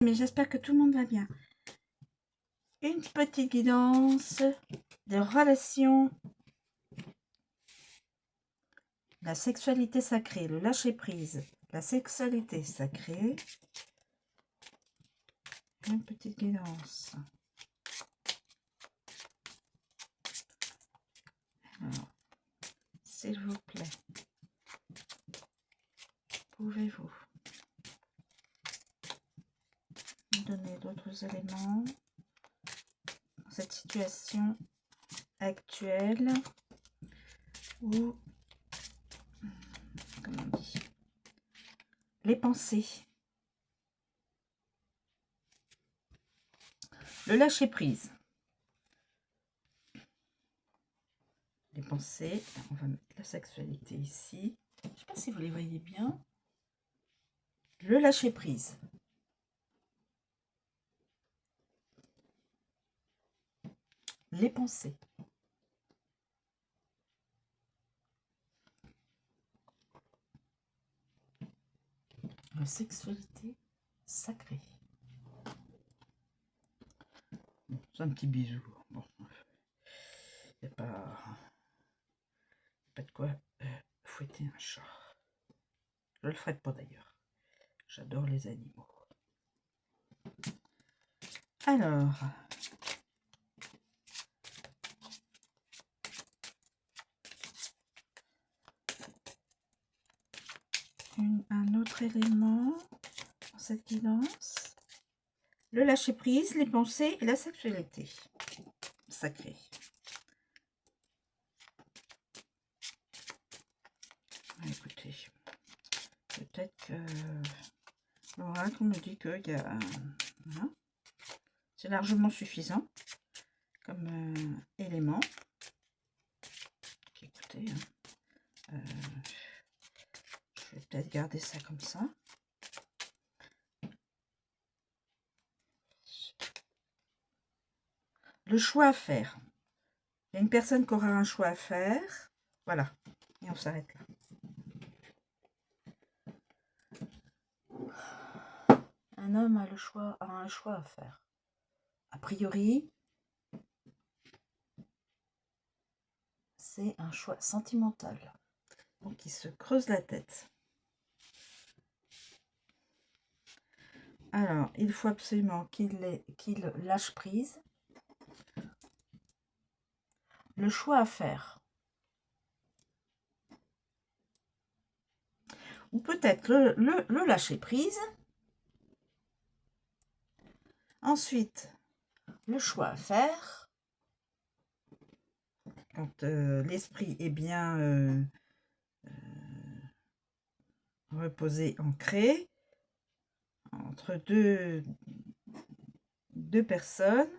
Mais j'espère que tout le monde va bien. Une petite guidance de relation, la sexualité sacrée, le lâcher-prise, la sexualité sacrée. Une petite guidance. Alors, s'il vous plaît, pouvez-vous me donner d'autres éléments dans cette situation actuelle où, comment on dit, les pensées, le lâcher-prise, les pensées, on va mettre la sexualité ici, je ne sais pas si vous les voyez bien, le lâcher-prise. Les pensées. La sexualité sacrée. Bon, c'est un petit bisou. Bon, il n'y a pas de quoi fouetter un chat. Je le ferai pas d'ailleurs. J'adore les animaux. Alors, un autre élément dans cette guidance. Le lâcher-prise, les pensées et la sexualité sacrée. Écoutez, peut-être que l'oracle me dit qu'il y a voilà, c'est largement suffisant comme élément. Écoutez, je vais peut-être garder ça comme ça. Le choix à faire. Il y a une personne qui aura un choix à faire. Voilà. Et on s'arrête là. Un homme a un choix à faire. A priori, c'est un choix sentimental. Donc il se creuse la tête. Alors, il faut absolument qu'il lâche prise. Le choix à faire. Ou peut-être le lâcher prise. Ensuite, le choix à faire. Quand l'esprit est bien reposé, ancré, entre deux personnes,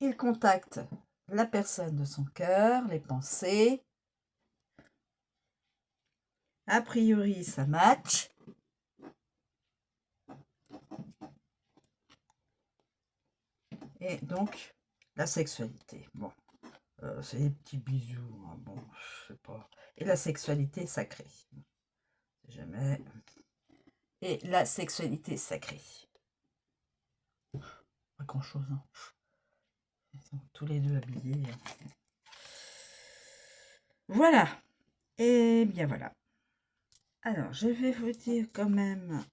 il contacte la personne de son cœur, les pensées. A priori, ça match. Et donc, la sexualité. Bon, c'est des petits bisous. Hein, bon, je sais pas. Et la sexualité sacrée. Jamais. Et la sexualité sacrée. Pas grand-chose. Hein. Ils sont tous les deux habillés. Voilà. Et bien voilà. Alors, je vais vous dire quand même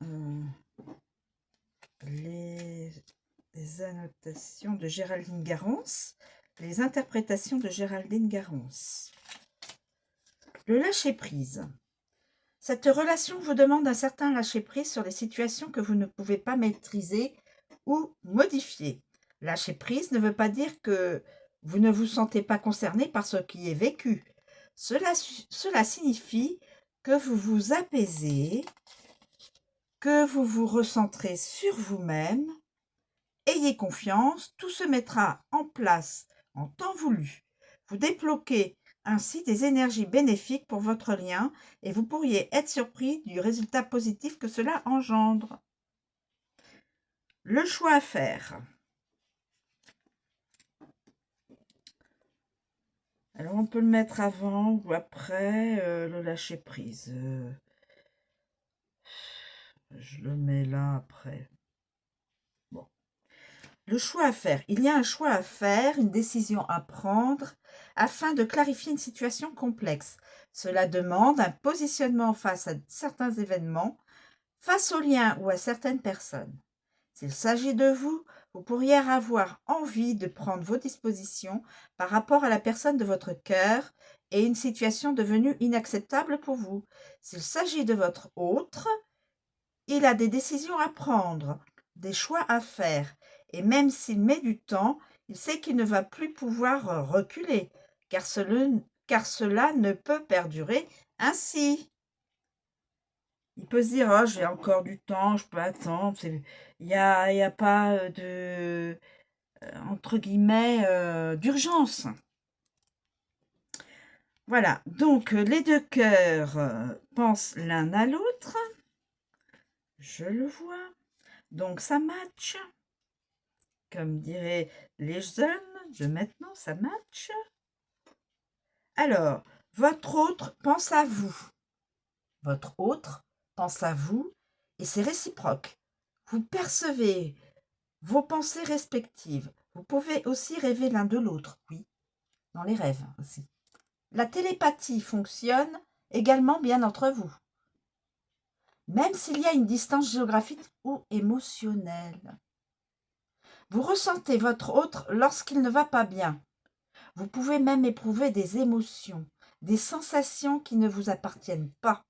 les annotations de Géraldine Garance, les interprétations de Géraldine Garance. Le lâcher-prise. Cette relation vous demande un certain lâcher-prise sur les situations que vous ne pouvez pas maîtriser ou modifier. Lâcher-prise ne veut pas dire que vous ne vous sentez pas concerné par ce qui est vécu. Cela signifie que vous vous apaisez, que vous vous recentrez sur vous-même. Ayez confiance, tout se mettra en place en temps voulu. Vous débloquez ainsi des énergies bénéfiques pour votre lien et vous pourriez être surpris du résultat positif que cela engendre. Le choix à faire. Alors on peut le mettre avant ou après le lâcher prise. Je le mets là après. Bon. Le choix à faire. Il y a un choix à faire, une décision à prendre afin de clarifier une situation complexe. Cela demande un positionnement face à certains événements, face aux liens ou à certaines personnes. S'il s'agit de vous, vous pourriez avoir envie de prendre vos dispositions par rapport à la personne de votre cœur et une situation devenue inacceptable pour vous. S'il s'agit de votre autre, il a des décisions à prendre, des choix à faire, et même s'il met du temps, il sait qu'il ne va plus pouvoir reculer, car cela ne peut perdurer ainsi. Il peut se dire: «Oh, j'ai encore du temps, je peux attendre». Il y a pas de, entre guillemets, d'urgence. Voilà, donc les deux cœurs pensent l'un à l'autre. Je le vois. Donc ça match. Comme diraient les jeunes de maintenant, ça match. Alors, votre autre pense à vous. Votre autre pense à vous et c'est réciproque. Vous percevez vos pensées respectives. Vous pouvez aussi rêver l'un de l'autre, oui, dans les rêves aussi. La télépathie fonctionne également bien entre vous, même s'il y a une distance géographique ou émotionnelle. Vous ressentez votre autre lorsqu'il ne va pas bien. Vous pouvez même éprouver des émotions, des sensations qui ne vous appartiennent pas,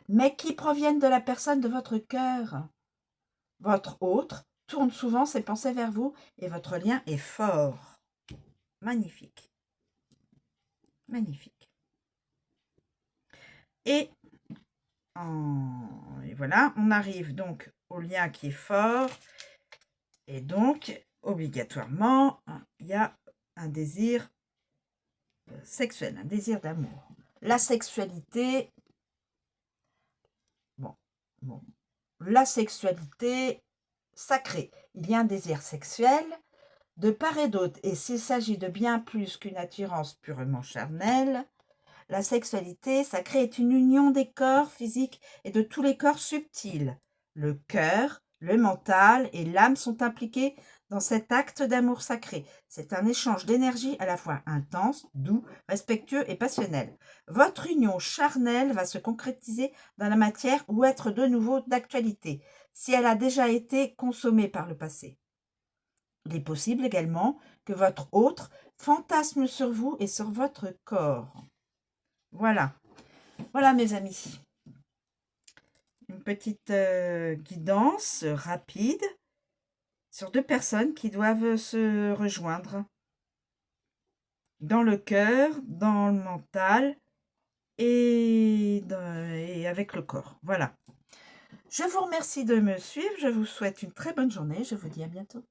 mais qui proviennent de la personne de votre cœur. Votre autre tourne souvent ses pensées vers vous et votre lien est fort. Magnifique. Magnifique. Et voilà, on arrive donc au lien qui est fort. Et donc, obligatoirement, il y a un désir sexuel, un désir d'amour. La sexualité, bon, la sexualité sacrée. Il y a un désir sexuel de part et d'autre. Et s'il s'agit de bien plus qu'une attirance purement charnelle, la sexualité sacrée est une union des corps physiques et de tous les corps subtils. Le cœur, le mental et l'âme sont impliqués dans cet acte d'amour sacré. C'est un échange d'énergie à la fois intense, doux, respectueux et passionnel. Votre union charnelle va se concrétiser dans la matière ou être de nouveau d'actualité, si elle a déjà été consommée par le passé. Il est possible également que votre autre fantasme sur vous et sur votre corps. Voilà. Voilà mes amis. Une petite guidance rapide sur deux personnes qui doivent se rejoindre dans le cœur, dans le mental et avec le corps. Voilà. Je vous remercie de me suivre. Je vous souhaite une très bonne journée. Je vous dis à bientôt.